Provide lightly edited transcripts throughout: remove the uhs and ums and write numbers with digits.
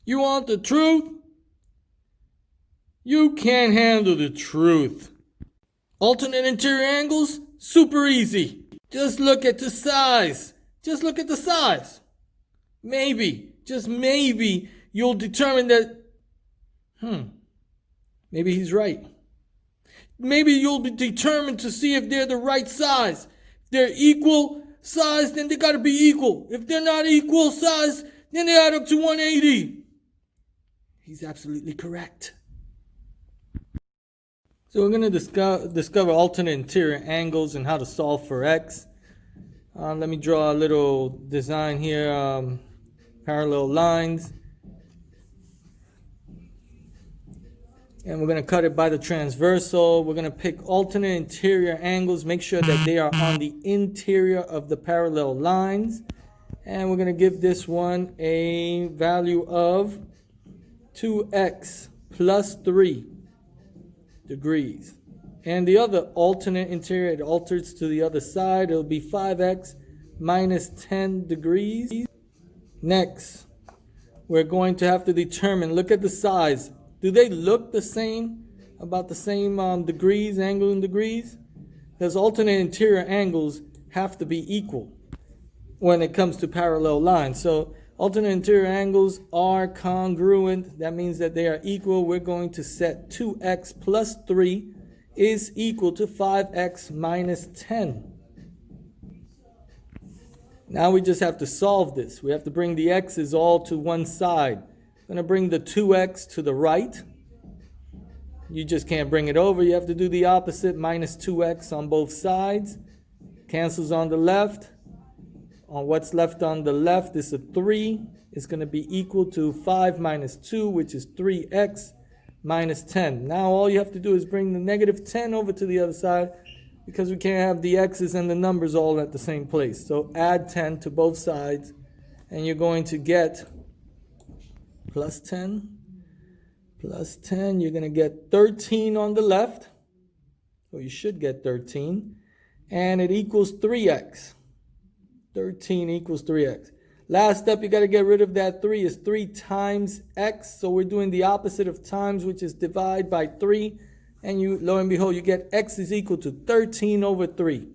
You want the truth? You can't handle the truth. Alternate interior angles? Super easy. Just look at the size. Just look at the size. Maybe, just maybe, you'll determine that, maybe he's right. Maybe you'll be determined to see if they're the right size. If they're equal size, then they gotta be equal. If they're not equal size, then they add up to 180. He's absolutely correct. So we're going to discover alternate interior angles and how to solve for x. Let me draw a little design here, parallel lines. And we're going to cut it by the transversal. We're going to pick alternate interior angles, make sure that they are on the interior of the parallel lines. And we're going to give this one a value of 2x plus 3 degrees. And the other alternate interior, it alters to the other side. It'll be 5x minus 10 degrees. Next, we're going to have to determine, look at the size. Do they look the same? About the same degrees, angle in degrees? Because alternate interior angles have to be equal when it comes to parallel lines. So alternate interior angles are congruent. That means that they are equal. We're going to set 2x plus 3 is equal to 5x minus 10. Now we just have to solve this. We have to bring the x's all to one side. I'm going to bring the 2x to the right. You just can't bring it over. You have to do the opposite, minus 2x on both sides. Cancels on the left. On what's left on the left is a 3. It's going to be equal to 5 minus 2, which is 3x minus 10. Now all you have to do is bring the negative 10 over to the other side, because we can't have the x's and the numbers all at the same place. So add 10 to both sides, and you're going to get plus 10. Plus 10, you're going to get 13 on the left. Or you should get 13. And it equals 3x. 13 equals 3x. Last step, you got to get rid of that 3 is 3 times x. So we're doing the opposite of times, which is divide by 3. And you, lo and behold, you get x is equal to 13 over 3.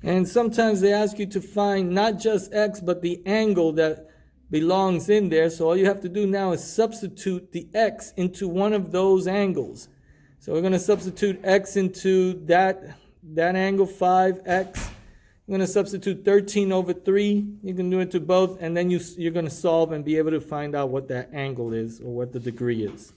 And sometimes they ask you to find not just x, but the angle that belongs in there. So all you have to do now is substitute the x into one of those angles. So we're going to substitute x into that angle, 5x. I'm going to substitute 13 over 3. You can do it to both, and then you're going to solve and be able to find out what that angle is or what the degree is.